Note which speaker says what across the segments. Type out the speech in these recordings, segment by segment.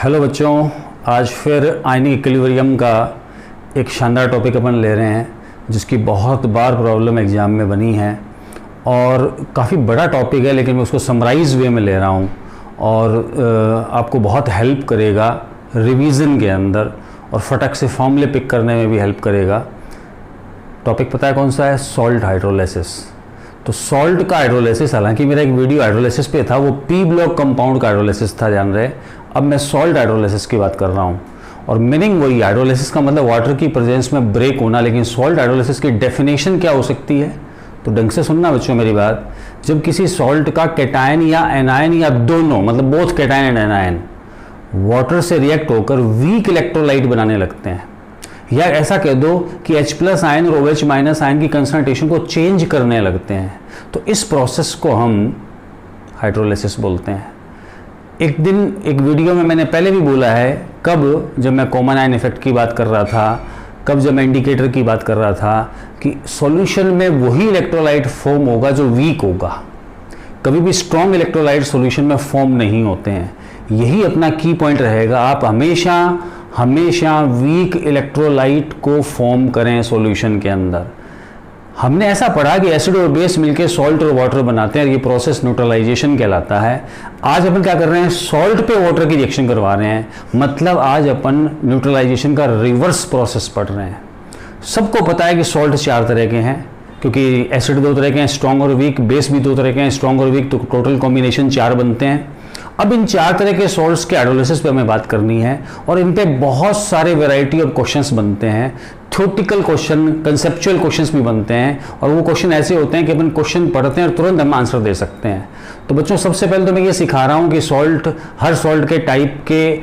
Speaker 1: Hello बच्चों, आज फिर आयनिक इक्विलिब्रियम का एक शानदार टॉपिक अपन ले रहे हैं जिसकी बहुत बार प्रॉब्लम एग्ज़ाम में बनी है और काफ़ी बड़ा टॉपिक है, लेकिन मैं उसको समराइज वे में ले रहा हूँ और आपको बहुत हेल्प करेगा रिवीजन के अंदर और फटक से फॉर्मूले पिक करने में भी हेल्प करेगा। टॉपिक पता है कौन सा है? Salt hydrolysis. तो सॉल्ट का हाइड्रोलिसिस, हालांकि मेरा एक वीडियो हाइड्रोलिसिस पे था, वो पी ब्लॉक कंपाउंड का हाइड्रोलिसिस था, जान रहे। अब मैं सॉल्ट हाइड्रोलिसिस की बात कर रहा हूँ और मीनिंग वही। हाइड्रोलिसिस का मतलब वाटर की प्रेजेंस में ब्रेक होना, लेकिन सॉल्ट हाइड्रोलिसिस की डेफिनेशन क्या हो सकती है? तो ढंग से सुनना बच्चों मेरी बात। जब किसी सॉल्ट का कैटायन या एनायन या दोनों, मतलब both cation and anion, water से रिएक्ट होकर वीक इलेक्ट्रोलाइट बनाने लगते हैं, या ऐसा कह दो कि H+ आयन और OH- आयन की कंसंट्रेशन को चेंज करने लगते हैं, तो इस प्रोसेस को हम हाइड्रोलिसिस बोलते हैं। एक दिन एक वीडियो में मैंने पहले भी बोला है, कब? जब मैं कॉमन आयन इफेक्ट की बात कर रहा था, कब? जब मैं इंडिकेटर की बात कर रहा था कि सॉल्यूशन में वही इलेक्ट्रोलाइट फॉर्म होगा जो वीक होगा। कभी भी स्ट्रॉन्ग इलेक्ट्रोलाइट सॉल्यूशन में फॉर्म नहीं होते हैं। यही अपना की पॉइंट रहेगा। आप हमेशा वीक इलेक्ट्रोलाइट को फॉर्म करें सॉल्यूशन के अंदर। हमने ऐसा पढ़ा कि एसिड और बेस मिलकर सॉल्ट और वाटर बनाते हैं, ये प्रोसेस न्यूट्रलाइजेशन कहलाता है। आज अपन क्या कर रहे हैं? सॉल्ट पे वाटर की रिएक्शन करवा रहे हैं, मतलब आज अपन न्यूट्रलाइजेशन का रिवर्स प्रोसेस पढ़ रहे हैं। सबको पता है कि सॉल्ट 4 तरह के हैं, क्योंकि एसिड 2 तरह के हैं, स्ट्रॉन्ग और वीक। बेस भी 2 तरह के हैं, स्ट्रॉन्ग और वीक, तो टोटल कॉम्बिनेशन 4 बनते हैं। अब इन 4 तरह के सॉल्ट्स के हाइड्रोलिसिस पे हमें बात करनी है और इन पे बहुत सारे वैरायटी ऑफ क्वेश्चंस बनते हैं। थ्योरेटिकल क्वेश्चन, कंसेप्चुअल क्वेश्चंस भी बनते हैं, और वो क्वेश्चन ऐसे होते हैं कि अपन क्वेश्चन पढ़ते हैं और तुरंत हम आंसर दे सकते हैं। तो बच्चों, सबसे पहले तो मैं ये सिखा रहा हूँ कि हर सॉल्ट के टाइप के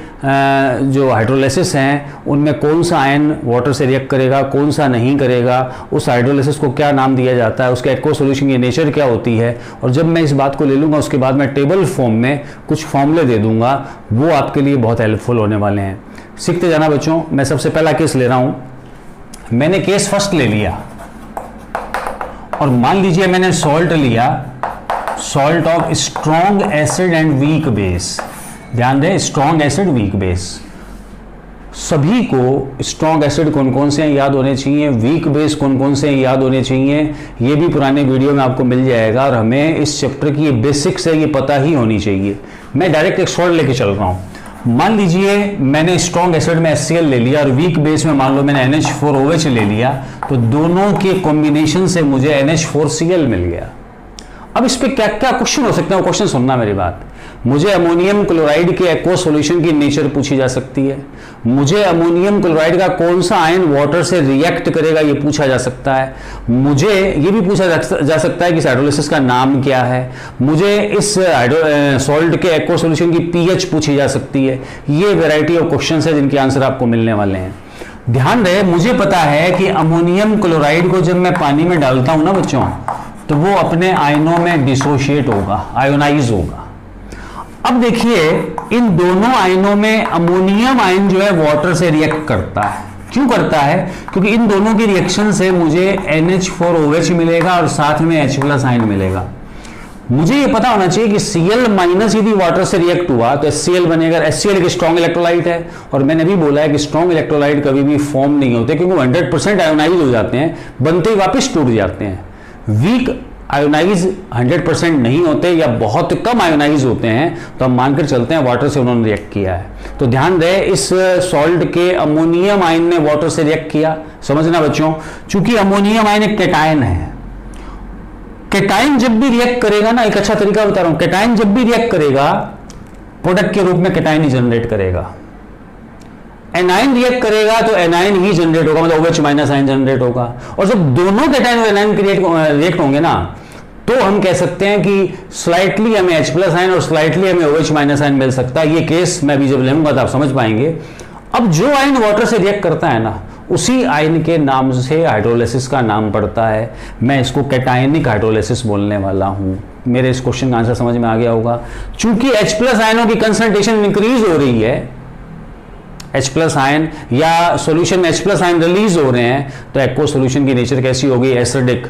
Speaker 1: जो हाइड्रोलिसिस हैं उनमें कौन सा आयन वाटर से रिएक्ट करेगा, कौन सा नहीं करेगा, उस हाइड्रोलिसिस को क्या नाम दिया जाता है, उसके एक्वा सॉल्यूशन की नेचर क्या होती है। और जब मैं इस बात को ले लूँगा, उसके बाद मैं टेबल फॉर्म में कुछ फॉर्मूले दे दूंगा, वो आपके लिए बहुत हेल्पफुल होने वाले हैं। सीखते जाना बच्चों। मैं सबसे पहला केस ले रहा हूँ। मैंने केस फर्स्ट ले लिया और मान लीजिए मैंने सॉल्ट लिया, salt of strong acid and weak base. ध्यान दें, स्ट्रॉन्ग एसिड, वीक बेस। सभी को स्ट्रॉन्ग एसिड कौन कौन से याद होने चाहिए, वीक बेस कौन कौन से याद होने चाहिए, ये भी पुराने वीडियो में आपको मिल जाएगा। और हमें इस चैप्टर की ये बेसिक्स है, ये पता ही होनी चाहिए। मैं डायरेक्ट एक सॉल्ट लेके चल रहा हूँ। मान लीजिए मैंने स्ट्रॉन्ग एसिड में HCl ले लिया और वीक बेस में मान लो मैंने NH4OH ले लिया, तो दोनों के कॉम्बिनेशन से मुझे NH4Cl मिल गया। अब इस पे क्या क्या क्वेश्चन हो सकते हैं, वो क्वेश्चन सुनना मेरी बात। मुझे अमोनियम क्लोराइड के एक्वा सॉल्यूशन की नेचर पूछी जा सकती है। मुझे अमोनियम क्लोराइड का कौन सा आयन वाटर से रिएक्ट करेगा, ये पूछा जा सकता है। मुझे ये भी पूछा जा सकता है कि इस हाइड्रोलिसिस का नाम क्या है। मुझे इस सॉल्ट के एक्वा सॉल्यूशन की pH पूछी जा सकती है। ये वैरायटी ऑफ क्वेश्चन है जिनके आंसर आपको मिलने वाले हैं। ध्यान रहे, मुझे पता है कि अमोनियम क्लोराइड को जब मैं पानी में डालता हूं ना बच्चों, तो वो अपने आयनों में डिसोशिएट होगा, आयोनाइज होगा। अब देखिए, इन दोनों आयनों में अमोनियम आयन जो है वाटर से रिएक्ट करता है। क्यों करता है? क्योंकि इन दोनों की रिएक्शन से मुझे NH4OH मिलेगा और साथ में H+ आयन मिलेगा। मुझे ये पता होना चाहिए कि Cl- यदि वाटर से रिएक्ट हुआ तो HCl बनेगा। HCl एक स्ट्रॉन्ग इलेक्ट्रोलाइट है, और मैंने भी बोला है कि स्ट्रॉन्ग इलेक्ट्रोलाइट कभी भी फॉर्म नहीं होते, क्योंकि वो 100% आयोनाइज हो जाते हैं, बनते ही वापस टूट जाते हैं। वीक आयोनाइज 100% नहीं होते या बहुत कम आयोनाइज होते हैं, तो हम मानकर चलते हैं वाटर से उन्होंने रिएक्ट किया है। तो ध्यान रहे, इस सॉल्ट के अमोनियम आयन ने वाटर से रिएक्ट किया। समझना बच्चों, चूंकि अमोनियम आयन एक कैटायन है। कैटायन जब भी रिएक्ट करेगा ना, एक अच्छा तरीका बता रहा हूं, कैटायन जब भी रिएक्ट करेगा प्रोडक्ट के रूप में कैटायन ही जनरेट करेगा। एनायन रिएक्ट करेगा तो एनायन ही जनरेट होगा, मतलब OH- आयन जनरेट होगा। और जब दोनों कैटायन और एनायन रिएक्ट होंगे ना, तो हम कह सकते हैं कि स्लाइटली हमें H+ आयन और स्लाइटली हमें OH- आयन मिल सकता है। ये केस मैं भी जब लूंगा तो आप समझ पाएंगे। अब जो आयन वाटर से रिएक्ट करता है ना, उसी आयन के नाम से हाइड्रोलिसिस का नाम पड़ता है। मैं इसको कैटायनिक हाइड्रोलिसिस बोलने वाला हूं। मेरे इस क्वेश्चन का आंसर समझ में आ गया होगा। चूंकि H+ आयनों की कंसंट्रेशन इंक्रीज हो रही है, H+ आयन या सॉल्यूशन में H+ आयन रिलीज हो रहे हैं, तो एक्वा सॉल्यूशन की नेचर कैसी होगी? एसिडिक।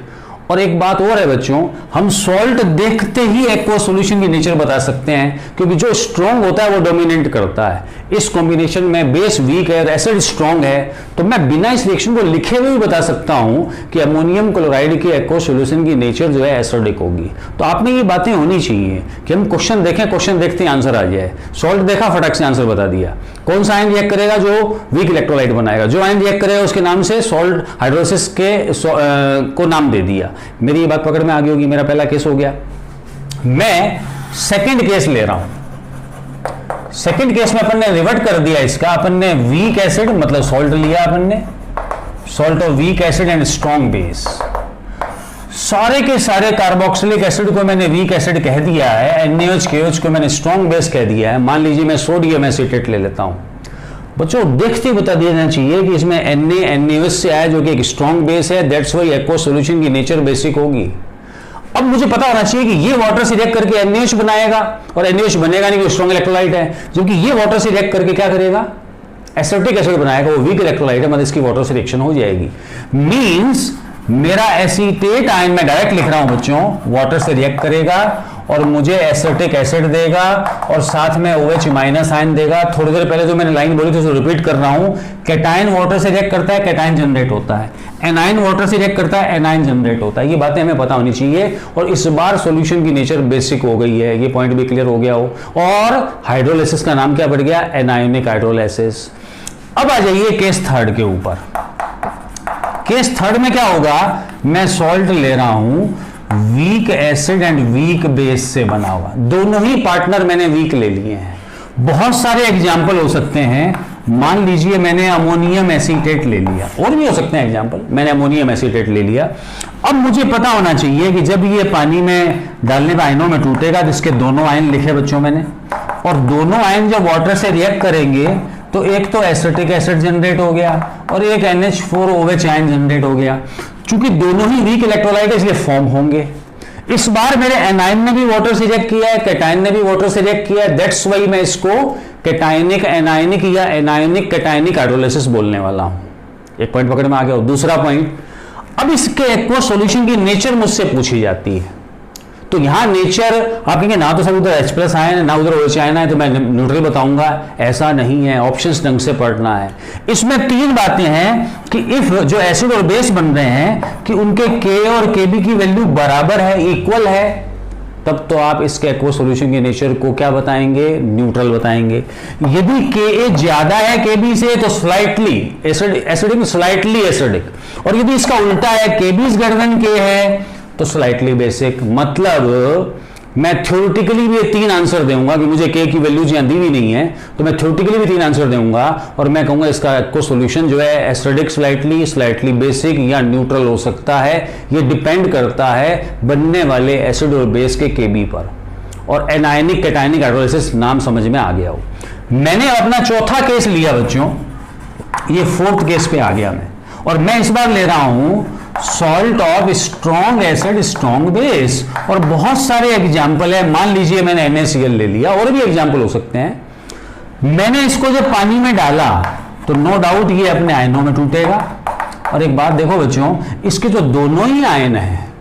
Speaker 1: और एक बात और है बच्चों, हम सॉल्ट देखते ही एक्वा सॉल्यूशन की नेचर बता सकते हैं, क्योंकि जो स्ट्रॉन्ग होता है वो डोमिनेट करता है। इस कॉम्बिनेशन में बेस वीक है और एसिड स्ट्रॉन्ग है, तो मैं बिना इस रिएक्शन को लिखे हुए भी बता सकता हूं कि अमोनियम क्लोराइड की एक्वा सॉल्यूशन की नेचर जो है एसिडिक होगी। तो आपने ये बातें होनी चाहिए कि हम क्वेश्चन देखें, क्वेश्चन देखते ही आंसर आ जाए। सॉल्ट देखा, फटाक से आंसर बता दिया। कौन सा आयन रिएक्ट करेगा? जो वीक इलेक्ट्रोलाइट बनाएगा। जो आयन रिएक्ट करेगा उसके नाम से सॉल्ट हाइड्रोलिसिस के को नाम दे दिया। मेरी ये बात पकड़ में आ गई होगी। मेरा पहला केस हो गया। मैं सेकंड केस ले रहा हूं। सेकंड केस में अपन ने रिवर्ट कर दिया इसका। अपन ने वीक एसिड मतलब सॉल्ट लिया, अपन ने salt of weak acid and strong base. सारे के सारे कार्बोक्सिलिक एसिड को मैंने वीक एसिड कह दिया है, NaOH KOH को मैंने स्ट्रॉन्ग बेस कह दिया है। मान लीजिए मैं सोडियम एसीटेट ले लेता हूं। बच्चों देखते बता देना चाहिए कि इसमें NaOH से आया जो कि एक स्ट्रॉन्ग बेस है, दैट्स वाई एक्वा सॉल्यूशन की नेचर बेसिक होगी। अब मुझे पता होना चाहिए कि ये वाटर से रिएक्ट करके NaOH बनाएगा, और NaOH बनेगा नहीं, वो स्ट्रॉन्ग इलेक्ट्रोलाइट है। जबकि ये वाटर से रिएक्ट करके क्या करेगा? एसिटिक एसिड बनाएगा, वो वीक इलेक्ट्रोलाइट है, मतलब इसकी वाटर से रिएक्शन हो जाएगी। मींस मेरा एसीटेट आयन मैं डायरेक्ट लिख रहा हूं बच्चों, वाटर से रिएक्ट करेगा और मुझे एसिटिक एसिड देगा और साथ में OH माइनस आयन देगा। थोड़ी देर पहले जो मैंने लाइन बोली थी उसको रिपीट कर रहा हूं। कैटायन वाटर से रिएक्ट करता है, कैटायन जनरेट होता है। एनायन वाटर से रिएक्ट करता है, एनायन जनरेट होता है। ये बातें हमें पता होनी चाहिए। और इस बार सॉल्यूशन की नेचर बेसिक हो गई है, ये पॉइंट भी क्लियर हो गया हो। और हाइड्रोलिसिस का नाम क्या पड़ गया? Anionic hydrolysis. अब आ जाइए केस थर्ड के ऊपर। केस थर्ड में क्या होगा? मैं सॉल्ट ले रहा हूं weak acid and weak base से बना हुआ। दोनों ही पार्टनर मैंने वीक ले लिए हैं। बहुत सारे एग्जाम्पल हो सकते हैं। मान लीजिए मैंने अमोनियम एसीटेट ले लिया, और भी हो सकते हैं एग्जाम्पल। मैंने अमोनियम एसीटेट ले लिया। अब मुझे पता होना चाहिए कि जब ये पानी में डालने पर आयनों में टूटेगा, जिसके दोनों आयन लिखे बच्चों मैंने, और दोनों आयन जब वाटर से रिएक्ट करेंगे तो एक तो एसिटिक एसिड जनरेट हो गया और एक NH4OH आयन जनरेट हो गया। चूंकि दोनों ही वीक इलेक्ट्रोलाइट है इसलिए फॉर्म होंगे। इस बार मेरे एनायन ने भी वाटर से रिएक्ट किया है, कैटायन ने भी वाटर से रिएक्ट किया है, दैट्स वाई मैं इसको कैटायनिक एनायनिक या एनायनिक कैटायनिक हाइड्रोलिसिस बोलने वाला हूं। एक पॉइंट पकड़ में आ गया। दूसरा पॉइंट, अब इसके एक्वा सॉल्यूशन की नेचर मुझसे पूछी जाती है। तो यहां नेचर आप कहेंगे ना तो सब उधर H+ आयन है ना उधर OH आयन है, तो मैं न्यूट्रल बताऊंगा। ऐसा नहीं है, ऑप्शंस ढंग से पढ़ना है। इसमें तीन बातें हैं कि इफ जो एसिड और बेस बन रहे हैं कि उनके K और Kb की वैल्यू बराबर है, इक्वल है, तब तो आप इसके एक्वा सॉल्यूशन के नेचर को क्या बताएंगे? न्यूट्रल बताएंगे। यदि Ka ज्यादा है Kb से तो स्लाइटली एसिडिक, स्लाइटली एसिडिक, और यदि इसका उल्टा है Kb is greater then K है तो स्लाइटली बेसिक। मतलब मैं थ्योरेटिकली भी ये तीन आंसर दूंगा कि मुझे K की वैल्यूज यहां दी हुई नहीं है, तो मैं थ्योरेटिकली भी तीन आंसर दूंगा और मैं कहूंगा इसका एक्वा सॉल्यूशन जो है एसिडिक, स्लाइटली, स्लाइटली बेसिक या न्यूट्रल हो सकता है। ये डिपेंड करता है बनने वाले एसिड और बेस के Kb पर। और एनायनिक कैटायनिक हाइड्रोलिसिस नाम समझ में आ गया हो। मैंने अपना चौथा केस लिया बच्चों, ये फोर्थ केस पे आ गया मैं, और मैं इस बार ले रहा हूं salt of strong acid strong base. और बहुत सारे एग्जाम्पल है। मान लीजिए मैंने NaCl ले लिया, और भी एग्जाम्पल हो सकते हैं। मैंने इसको जब पानी में डाला तो नो डाउट ये अपने आयनों में टूटेगा। और एक बात देखो बच्चों, इसके जो दोनों ही आयन हैं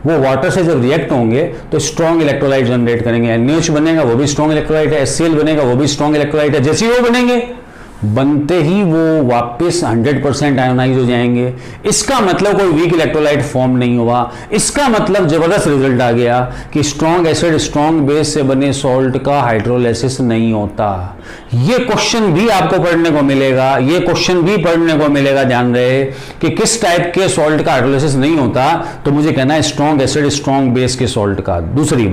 Speaker 1: वो वाटर से जब रिएक्ट होंगे तो स्ट्रॉन्ग इलेक्ट्रोलाइट जनरेट करेंगे। NaOH बनेगा वो भी स्ट्रॉन्ग इलेक्ट्रोलाइट है, HCl बनेगा वो भी स्ट्रॉन्ग इलेक्ट्रोलाइट है। जैसे वो बनेंगे बनते ही वो वापस 100% आयोनाइज हो जाएंगे। इसका मतलब कोई वीक इलेक्ट्रोलाइट फॉर्म नहीं हुआ। इसका मतलब जबरदस्त रिजल्ट आ गया कि स्ट्रॉन्ग एसिड स्ट्रॉन्ग बेस से बने सॉल्ट का हाइड्रोलिसिस नहीं होता। ये क्वेश्चन भी आपको पढ़ने को मिलेगा, ये क्वेश्चन भी पढ़ने को मिलेगा। ध्यान रहे कि किस टाइप के सॉल्ट का हाइड्रोलिसिस नहीं होता, तो मुझे कहना है स्ट्रॉन्ग एसिड स्ट्रॉन्ग बेस के सॉल्ट का। दूसरी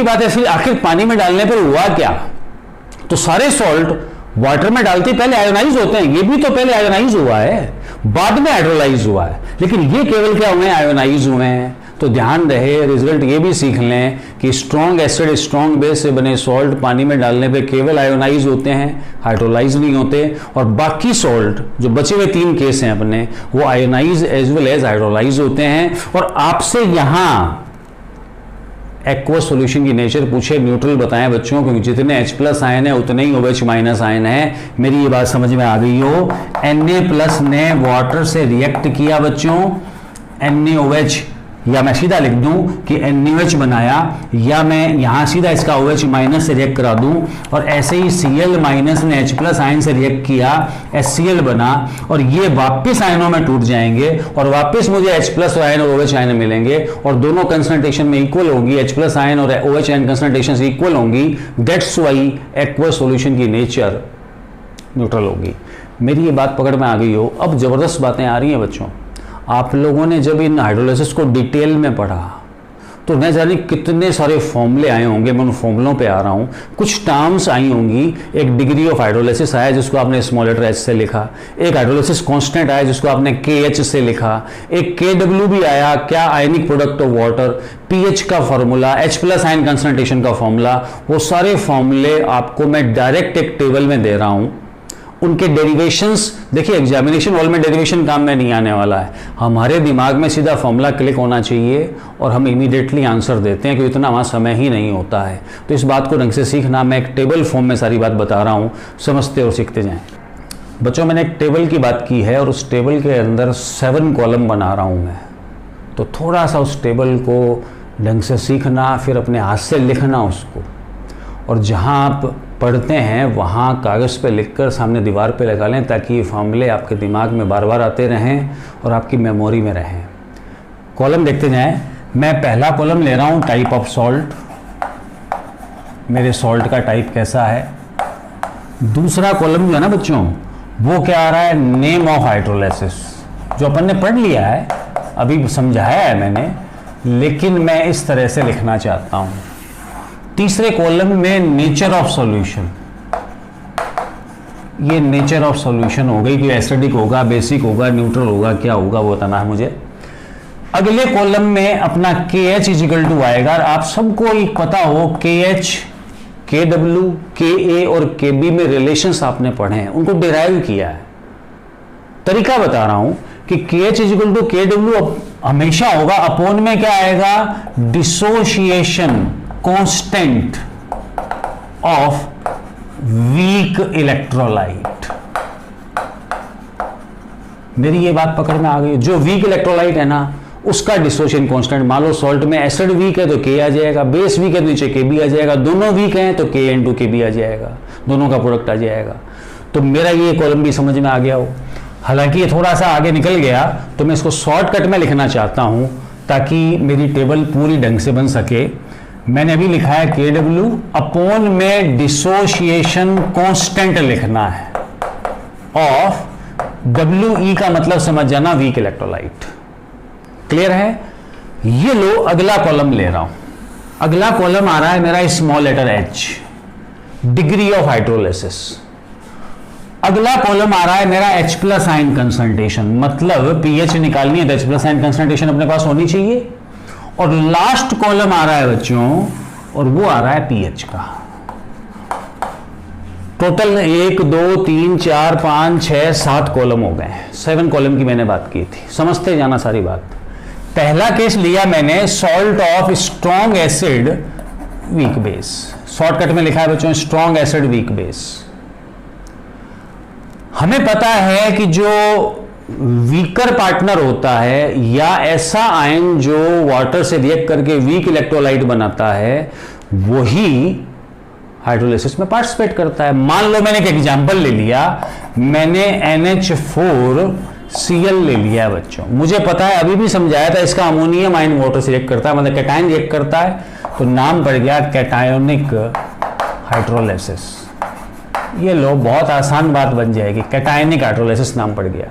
Speaker 1: बात है फिर आखिर पानी में डालने पर हुआ क्या? तो सारे सॉल्ट वाटर में डालते पहले आयोनाइज होते हैं। ये भी तो पहले आयोनाइज हुआ है, बाद में हाइड्रोलाइज हुआ है, लेकिन ये केवल क्या हुए हैं? आयोनाइज हुए हैं। तो ध्यान रहे, रिजल्ट ये भी सीख लें कि स्ट्रॉन्ग एसिड स्ट्रॉन्ग बेस से बने सॉल्ट पानी में डालने पे केवल आयोनाइज होते हैं, हाइड्रोलाइज नहीं होते। और बाकी सॉल्ट जो बचे हुए तीन केस हैं अपने, वो ionise as well as hydrolyse होते हैं। और आपसे यहां एक्वा सॉल्यूशन की नेचर पूछे, न्यूट्रल बताएं बच्चों, क्योंकि जितने H+ आयन है उतने ही OH- आयन है। मेरी ये बात समझ में आ गई हो। Na+ ने वाटर से रिएक्ट किया बच्चों, NaOH, या मैं सीधा लिख दूं कि NaOH बनाया, या मैं यहां सीधा इसका OH माइनस से रिएक्ट करा दूं, और ऐसे ही Cl माइनस ने H प्लस आयन से रिएक्ट किया, HCl बना, और ये वापस आयनों में टूट जाएंगे और वापस मुझे H प्लस आयन और OH आयन मिलेंगे, और दोनों कंसंट्रेशन में इक्वल होगी, H प्लस आयन और OH आयन कंसंट्रेशन से इक्वल होंगी। दैट्स वाई एक्वस सॉल्यूशन की नेचर न्यूट्रल होगी। मेरी ये बात पकड़ में आ गई हो? अब जबरदस्त बातें आ रही हैं बच्चों। आप लोगों ने जब इन हाइड्रोलाइसिस को डिटेल में पढ़ा तो न जाने कितने सारे फॉर्मूले आए होंगे। मैं उन फॉर्मूलों पे आ रहा हूँ। कुछ टर्म्स आई होंगी। एक डिग्री ऑफ हाइड्रोलाइसिस आया जिसको आपने स्मॉल लेटर एच से लिखा, एक हाइड्रोलाइसिस कांस्टेंट आया जिसको आपने KH से लिखा, एक KW भी आया, क्या ionic product of water, pH का formula, H plus ion concentration का फॉर्मूला। वो सारे फॉर्मूले आपको मैं डायरेक्ट एक टेबल में दे रहा हूँ। उनके डेरिवेशंस देखिए, एग्जामिनेशन हॉल में डेरिवेशन काम में नहीं आने वाला है। हमारे दिमाग में सीधा फॉर्मूला क्लिक होना चाहिए और हम इमीडिएटली आंसर देते हैं, क्योंकि इतना हमारा समय ही नहीं होता है। तो इस बात को ढंग से सीखना, मैं एक टेबल फॉर्म में सारी बात बता रहा हूँ, समझते और सीखते जाएं। बच्चों, मैंने एक टेबल की बात की है और उस टेबल के अंदर 7 कॉलम बना रहा हूँ मैं। तो थोड़ा सा उस टेबल को ढंग से सीखना, फिर अपने हाथ से लिखना उसको, और जहाँ आप पढ़ते हैं वहाँ कागज़ पे लिखकर सामने दीवार पे लगा लें, ताकि ये फॉर्मूले आपके दिमाग में बार बार आते रहें और आपकी मेमोरी में रहें। कॉलम देखते जाएं। मैं पहला कॉलम ले रहा हूँ टाइप ऑफ सॉल्ट, मेरे सॉल्ट का टाइप कैसा है। दूसरा कॉलम जो है ना बच्चों, वो क्या आ रहा है, नेम ऑफ हाइड्रोलाइसिस, जो अपन ने पढ़ लिया है, अभी समझाया है मैंने, लेकिन मैं इस तरह से लिखना चाहता हूँ। तीसरे कॉलम में नेचर ऑफ सॉल्यूशन, ये नेचर ऑफ सॉल्यूशन हो गई, कि एसिडिक होगा, बेसिक होगा, न्यूट्रल होगा, क्या होगा वो बताना है मुझे। अगले कॉलम में अपना KH इजिकल टू आएगा। आप सबको एक पता हो, KH, KW, KA और KB में रिलेशंस आपने पढ़े हैं, उनको डिराइव किया है। तरीका बता रहा हूं कि KH इजिकल टू KW हमेशा होगा, अपोन में क्या आएगा, dissociation constant of weak electrolyte. मेरी ये बात पकड़ में आ गई। जो वीक इलेक्ट्रोलाइट है ना, उसका डिसोशिएशन कांस्टेंट, मान लो सॉल्ट में एसिड वीक है तो K आ जाएगा, बेस वीक है तो नीचे KB आ जाएगा, दोनों वीक हैं तो K इंटू KB आ जाएगा, दोनों का प्रोडक्ट आ जाएगा। तो मेरा ये कॉलम भी समझ में आ गया हो। हालांकि ये थोड़ा सा आगे निकल गया, तो मैं इसको शॉर्टकट में लिखना चाहता हूं ताकि मेरी टेबल पूरी ढंग से बन सके। मैंने अभी लिखा है KW, अपोन में डिसोशिएशन कांस्टेंट लिखना है ऑफ WE का मतलब समझ जाना, वीक इलेक्ट्रोलाइट। क्लियर है? ये लो, अगला कॉलम ले रहा हूं। अगला कॉलम आ रहा है मेरा small letter H, degree of hydrolysis. अगला कॉलम आ रहा है मेरा H प्लस आयन कंसंट्रेशन, मतलब pH निकालनी है तो H प्लस आयन कंसंट्रेशन अपने पास होनी चाहिए। और लास्ट कॉलम आ रहा है बच्चों, और वो आ रहा है pH का। टोटल 1 2 3 4 5 6 7 कॉलम हो गए। 7 कॉलम की मैंने बात की थी, समझते जाना सारी बात। पहला केस लिया मैंने, salt of strong acid weak base. Shortcut में लिखा है बच्चों, स्ट्रॉन्ग एसिड वीक बेस। हमें पता है कि जो वीकर पार्टनर होता है, या ऐसा आयन जो वाटर से रिएक्ट करके वीक इलेक्ट्रोलाइट बनाता है, वही हाइड्रोलाइसिस में पार्टिसिपेट करता है। मान लो मैंने एक एग्जांपल ले लिया, मैंने NH4Cl ले लिया है बच्चों। मुझे पता है, अभी भी समझाया था, इसका अमोनियम आयन वाटर से रिएक्ट करता है, मतलब कैटायन रिएक्ट करता है, तो नाम पड़ गया कैटायोनिक हाइड्रोलाइसिस। ये लो, बहुत आसान बात बन जाएगी, कैटायनिक हाइड्रोलाइसिस नाम पड़ गया।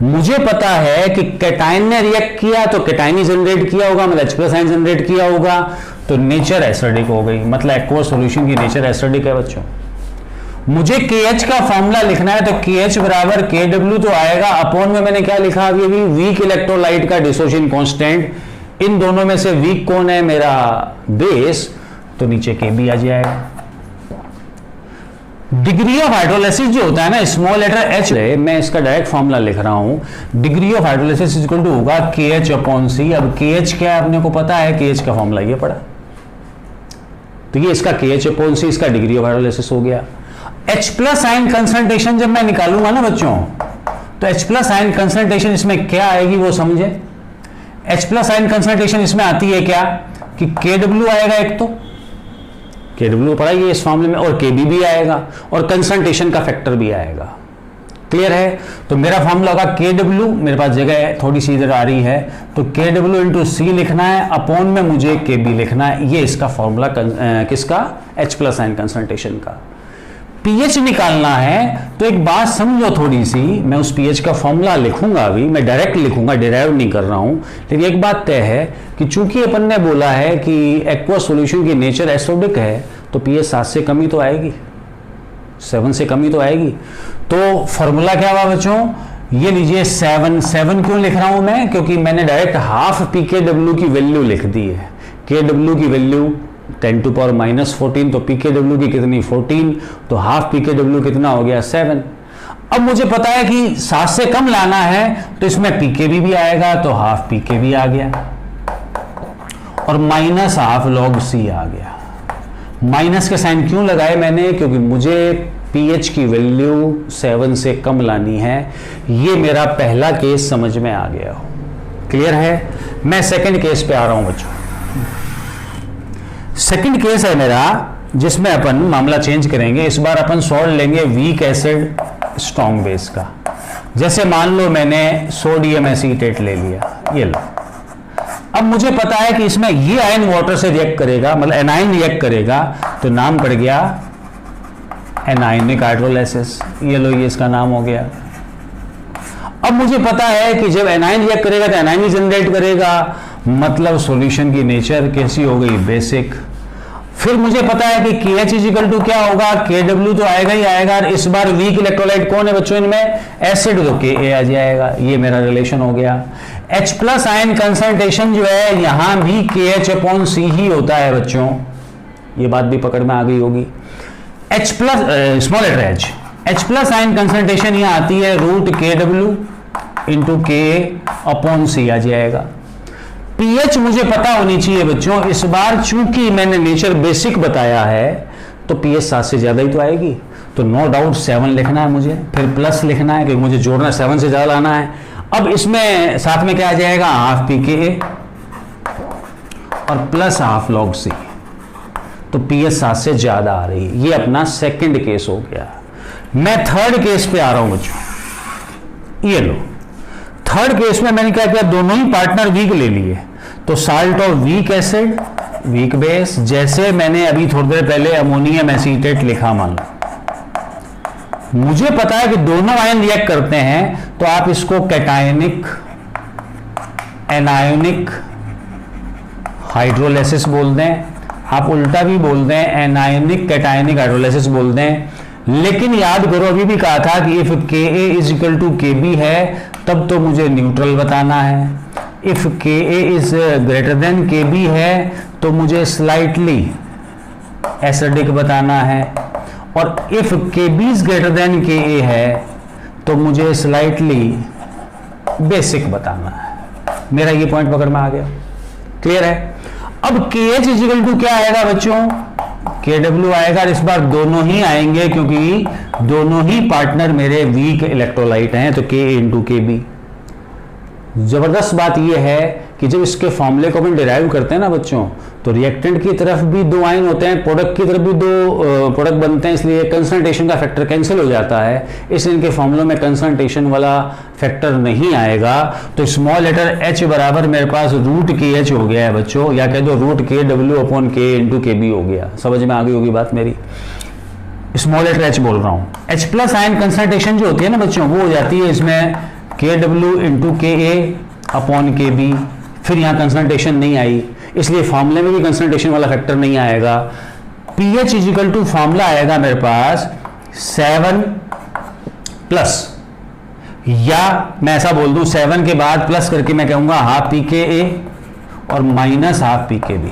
Speaker 1: मुझे पता है कि कैटायन ने रिएक्ट किया तो कैटायन जनरेट किया होगा, मतलब H प्लस आयन जनरेट किया होगा, तो नेचर एसिडिक हो गई, मतलब एक्वस सॉल्यूशन की नेचर एसिडिक है बच्चों। मुझे KH का फॉर्मूला लिखना है तो KH बराबर KW तो आएगा, अपोन में मैंने क्या लिखा अभी अभी, वीक इलेक्ट्रोलाइट का डिसोशिएशन कांस्टेंट। इन दोनों में से वीक कौन है, मेरा बेस, तो नीचे KB आ जाएगा। डिग्री ऑफ हाइड्रोलाइसिस जो होता है ना, स्मॉल लेटर H है, मैं इसका डायरेक्ट फॉर्मूला लिख रहा हूं। Degree of hydrolysis equal to होगा KH अपॉन C। अब KH क्या है अपने को पता है, KH का फॉर्मूला ये पड़ा, तो ये इसका KH अपॉन C, इसका डिग्री ऑफ हाइड्रोलाइसिस हो गया। H प्लस आयन कंसंट्रेशन जब मैं निकालूंगा ना बच्चों, तो H प्लस आयन कंसंट्रेशन इसमें क्या आएगी वो समझे। H प्लस आयन कंसंट्रेशन इसमें आती है क्या कि KW आएगा, एक तो KW पढ़ा ही इस फॉर्मूले में, और KB भी आएगा और कंसंट्रेशन का फैक्टर भी आएगा। क्लियर है? तो मेरा फॉर्मूला होगा KW, मेरे पास जगह थोड़ी सी इधर आ रही है, तो KW इंटू C लिखना है, अपॉन में मुझे KB लिखना है। ये इसका फॉर्मूला किसका? H प्लस आयन कंसंट्रेशन का। pH निकालना है तो एक बात समझो थोड़ी सी, मैं उस pH का फॉर्मूला लिखूंगा, अभी मैं डायरेक्ट लिखूंगा, डिराइव नहीं कर रहा हूं, लेकिन एक बात तय है कि चूंकि अपन ने बोला है कि एक्वा सॉल्यूशन की नेचर एसिडिक है, तो pH 7 से कम ही तो आएगी, 7 से कम ही तो आएगी। तो फॉर्मूला क्या हुआ बच्चों? ये लीजिए 7 क्यों लिख रहा हूं मैं? क्योंकि मैंने डायरेक्ट हाफ pKw की वैल्यू लिख दी है। KW की वैल्यू 10 टू पावर -14, तो pKw की कितनी? 14, तो हाफ pKw कितना हो गया? 7। अब मुझे पता है कि 7 से कम लाना है, तो इसमें pKb भी आएगा, तो हाफ pKb आ गया और माइनस हाफ log C आ गया। माइनस के साइन क्यों लगाए मैंने? क्योंकि मुझे pH की वैल्यू 7 से कम लानी है। ये मेरा पहला केस समझ में आ गया हो। क्लियर है? मैं सेकंड केस पे आ रहा हूं बच्चों। सेकंड केस है मेरा, जिसमें अपन मामला चेंज करेंगे। इस बार अपन सॉल्ट लेंगे वीक एसिड स्ट्रॉन्ग बेस का। जैसे मान लो मैंने सोडियम एसीटेट ले लिया, ये लो। अब मुझे पता है कि इसमें ये आयन वाटर से रिएक्ट करेगा, मतलब एनाइन रिएक्ट करेगा, तो नाम पड़ गया एनायनिक हाइड्रोलाइसिस। ये लो, ये इसका नाम हो गया। अब मुझे पता है कि जब एनाइन रिएक्ट करेगा तो एनाइन ही जनरेट करेगा, मतलब सॉल्यूशन की नेचर कैसी हो गई? बेसिक। फिर मुझे पता है कि KH इजिकल टू क्या होगा? KW तो आएगा ही आएगा। इस बार वीक इलेक्ट्रोलाइट कौन है बच्चों इनमें? एसिड, तो Ka आ जाएगा। ये मेरा रिलेशन हो गया। H प्लस आयन कंसंट्रेशन जो है यहां भी KH/C ही होता है बच्चों, ये बात भी पकड़ में आ गई होगी। H plus small letter H plus ion concentration यहां आती है √KW इंटू Ka/C आ जाएगा। pH मुझे पता होनी चाहिए बच्चों। इस बार चूंकि मैंने नेचर बेसिक बताया है, तो pH 7 से ज्यादा ही तो आएगी, तो नो डाउट 7 लिखना है मुझे, फिर प्लस लिखना है क्योंकि मुझे जोड़ना 7 से ज्यादा लाना है। अब इसमें साथ में क्या आ जाएगा? हाफ pKa और प्लस हाफ log C, तो pH 7 से ज्यादा आ रही है। ये अपना सेकंड केस हो गया। मैं थर्ड केस पे आ रहा हूं बच्चों। ये लो, थर्ड केस में मैंने क्या किया? दोनों ही पार्टनर वीक ले लिए, तो salt of weak acid, weak base. जैसे मैंने अभी थोड़ी देर पहले अमोनियम एसीटेट लिखा, मान लो मुझे पता है कि दोनों आयन रिएक्ट करते हैं, तो आप इसको कैटायनिक एनायोनिक हाइड्रोलाइसिस बोल दें, आप उल्टा भी बोल दें, एनायोनिक कैटायनिक हाइड्रोलाइसिस बोल दें। लेकिन याद करो, अभी भी कहा था कि if Ka is equal to KB है, तब तो मुझे न्यूट्रल बताना है। If Ka is greater than KB है, तो मुझे स्लाइटली एसिडिक बताना है, और if KB is greater than Ka है, तो मुझे स्लाइटली बेसिक बताना है। मेरा ये पॉइंट पकड़ में आ गया। क्लियर है? अब KH इजिकल टू क्या आएगा बच्चों? KW आएगा। इस बार दोनों ही आएंगे क्योंकि दोनों ही पार्टनर मेरे वीक इलेक्ट्रोलाइट हैं, तो Ka इंटू KB। जबरदस्त बात यह है कि जब इसके फॉर्मूले को अपन डिराइव करते हैं ना बच्चों, तो रिएक्टेंट की तरफ भी 2 आयन होते हैं, प्रोडक्ट की तरफ भी 2 प्रोडक्ट बनते हैं, इसलिए कंसंट्रेशन का फैक्टर कैंसिल हो जाता है। इसलिए इनके फॉर्मूलों में कंसंट्रेशन वाला फैक्टर नहीं आएगा। तो स्मॉल लेटर H बराबर मेरे पास √KH हो गया है बच्चों, या कह दो √KW/K इंटू KB हो गया। समझ में आ गई होगी बात मेरी। स्मॉल लेटर H बोल रहा हूँ। H प्लस आयन कंसंट्रेशन जो होती है ना बच्चों, वो हो जाती है इसमें KW इंटू Ka/KB। फिर यहाँ कंसंट्रेशन नहीं आई, इसलिए फॉर्मूले में भी कंसंट्रेशन वाला फैक्टर नहीं आएगा। pH इजिकल टू फॉर्मूला आएगा मेरे पास 7 प्लस, या मैं ऐसा बोल दूं 7 के बाद प्लस करके मैं कहूंगा हाफ pKa और माइनस हाफ pKb।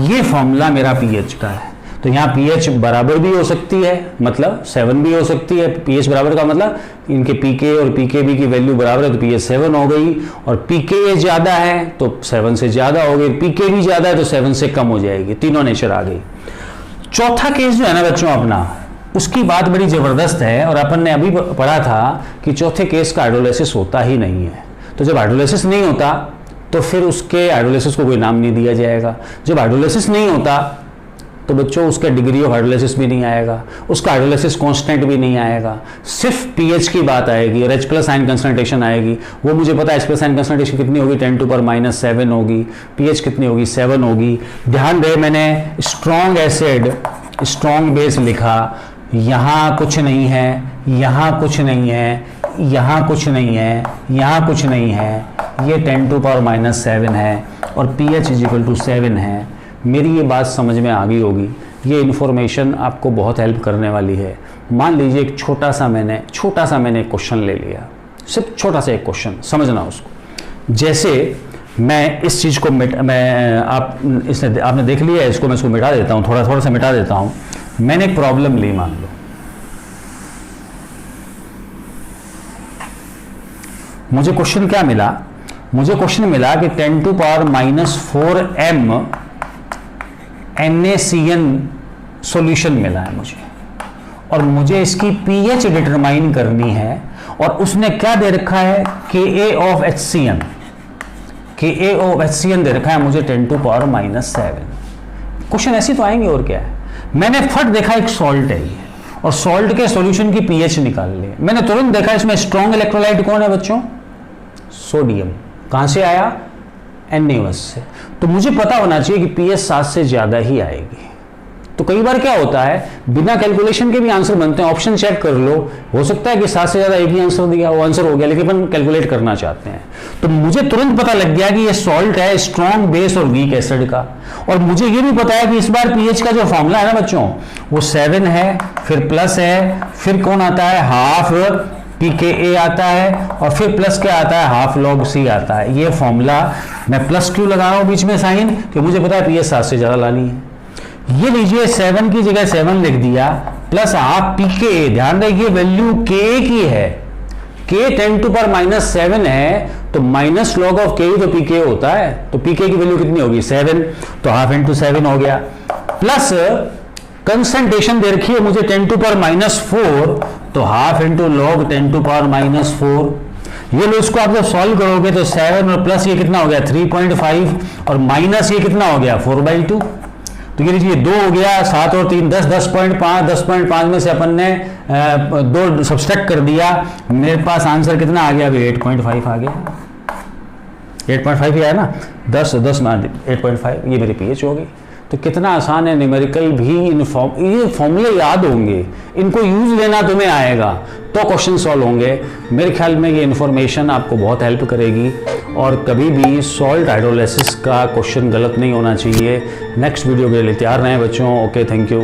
Speaker 1: ये फॉर्मूला मेरा pH का है। तो यहाँ pH बराबर भी हो सकती है, मतलब 7 भी हो सकती है। pH बराबर का मतलब इनके pK और pKb की वैल्यू बराबर है, तो pH 7 हो गई, और pKa ज्यादा है तो 7 से ज्यादा हो गई, pKb ज्यादा है तो 7 से कम हो जाएगी। तीनों नेचर आ गई। चौथा केस जो है ना बच्चों अपना, उसकी बात बड़ी जबरदस्त है, और अपन ने अभी पढ़ा था कि चौथे केस का हाइड्रोलाइसिस होता ही नहीं है। तो जब हाइड्रोलाइसिस नहीं होता तो फिर उसके हाइड्रोलाइसिस को कोई नाम नहीं दिया जाएगा। जब हाइड्रोलाइसिस नहीं होता तो बच्चों उसका डिग्री ऑफ हाइड्रोलाइसिस भी नहीं आएगा, उसका हाइड्रोलाइसिस कांस्टेंट भी नहीं आएगा, सिर्फ पीएच की बात आएगी और H+ आयन कंसंट्रेशन आएगी। वो मुझे पता है H+ आयन कंसंट्रेशन कितनी होगी, 10⁻⁷ होगी, पीएच कितनी होगी, 7 होगी। ध्यान रहे मैंने स्ट्रॉन्ग एसिड स्ट्रॉन्ग बेस लिखा, यहाँ कुछ नहीं है, यहाँ कुछ नहीं है, यहाँ कुछ नहीं है, यहाँ कुछ नहीं है, ये 10⁻⁷ है और pH = 7 है। मेरी ये बात समझ में आ गई होगी। ये इन्फॉर्मेशन आपको बहुत हेल्प करने वाली है। मान लीजिए एक छोटा सा मैंने एक क्वेश्चन ले लिया, सिर्फ छोटा सा एक क्वेश्चन, समझना उसको। जैसे मैं इस चीज़ को आपने देख लिया है, इसको मैं इसको मिटा देता हूँ, थोड़ा सा मिटा देता हूँ। मैंने एक प्रॉब्लम ली, मान लो मुझे क्वेश्चन क्या मिला, मुझे क्वेश्चन मिला कि 10⁻⁴ m NaCN सॉल्यूशन मिला है मुझे, और मुझे इसकी pH डिटरमाइन करनी है, और उसने क्या दे रखा है, Ka of HCN दे रखा है मुझे 10⁻⁷। क्वेश्चन ऐसे तो आएंगे, और क्या है। मैंने फट देखा एक सॉल्ट है ये, और सॉल्ट के सॉल्यूशन की pH निकाल ली। मैंने तुरंत देखा इसमें स्ट्रॉन्ग इलेक्ट्रोलाइट कौन है बच्चों, सोडियम। कहां से आया, NaOH से। तो मुझे पता होना चाहिए कि pH 7 से ज्यादा ही आएगी। तो कई बार क्या होता है, बिना कैलकुलेशन के भी आंसर बनते हैं, ऑप्शन चेक कर लो, हो सकता है कि 7 से ज्यादा एक ही आंसर दिया, वो आंसर हो गया, लेकिन अपन कैलकुलेट करना चाहते हैं। तो मुझे तुरंत पता लग गया कि ये सॉल्ट है स्ट्रॉन्ग बेस और वीक एसिड का। और मुझे ये भी पता है कि इस बार pH का जो फॉर्मूला है ना बच्चों, वो 7 है, फिर प्लस है, फिर कौन आता है, हाफ pKa आता है, और फिर प्लस क्या आता है, हाफ log C आता है। ये फॉर्मूला मैं प्लस क्यों लगा रहा हूं बीच में साइन, कि मुझे पता है pH 7 से ज्यादा लानी है। ये लीजिए 7 की जगह 7 लिख दिया, प्लस हाफ pKa। ध्यान रखिए वैल्यू Ka की है, K 10⁻⁷ है, तो माइनस log ऑफ K तो pKa होता है, तो pKa की वैल्यू कितनी होगी, 7, तो हाफ × 7 हो गया। प्लस कंसंट्रेशन दे रखी है मुझे 10⁻⁴, तो हाफ × log 10⁻⁴। ये लो, इसको आप जब सॉल्व करोगे तो 7 और प्लस ये कितना हो गया, 3.5, और माइनस ये कितना हो गया, 4/2। तो ये लीजिए 2 हो गया, 7 और 3 10, 10.5 में से अपन ने 2 सब्सट्रैक्ट कर दिया, मेरे पास आंसर कितना आ गया, अभी 8.5 आ गया। 8.5 ही आया ना, 10 ना 8.5, ये मेरी pH हो गई। तो कितना आसान है, न्यूमेरिकल भी ये फॉर्मूले याद होंगे, इनको यूज लेना तुम्हें आएगा तो क्वेश्चन सॉल्व होंगे। मेरे ख्याल में ये इन्फॉर्मेशन आपको बहुत हेल्प करेगी, और कभी भी सॉल्ट हाइड्रोलाइसिस का क्वेश्चन गलत नहीं होना चाहिए। नेक्स्ट वीडियो के लिए तैयार रहें बच्चों। Okay, thank you.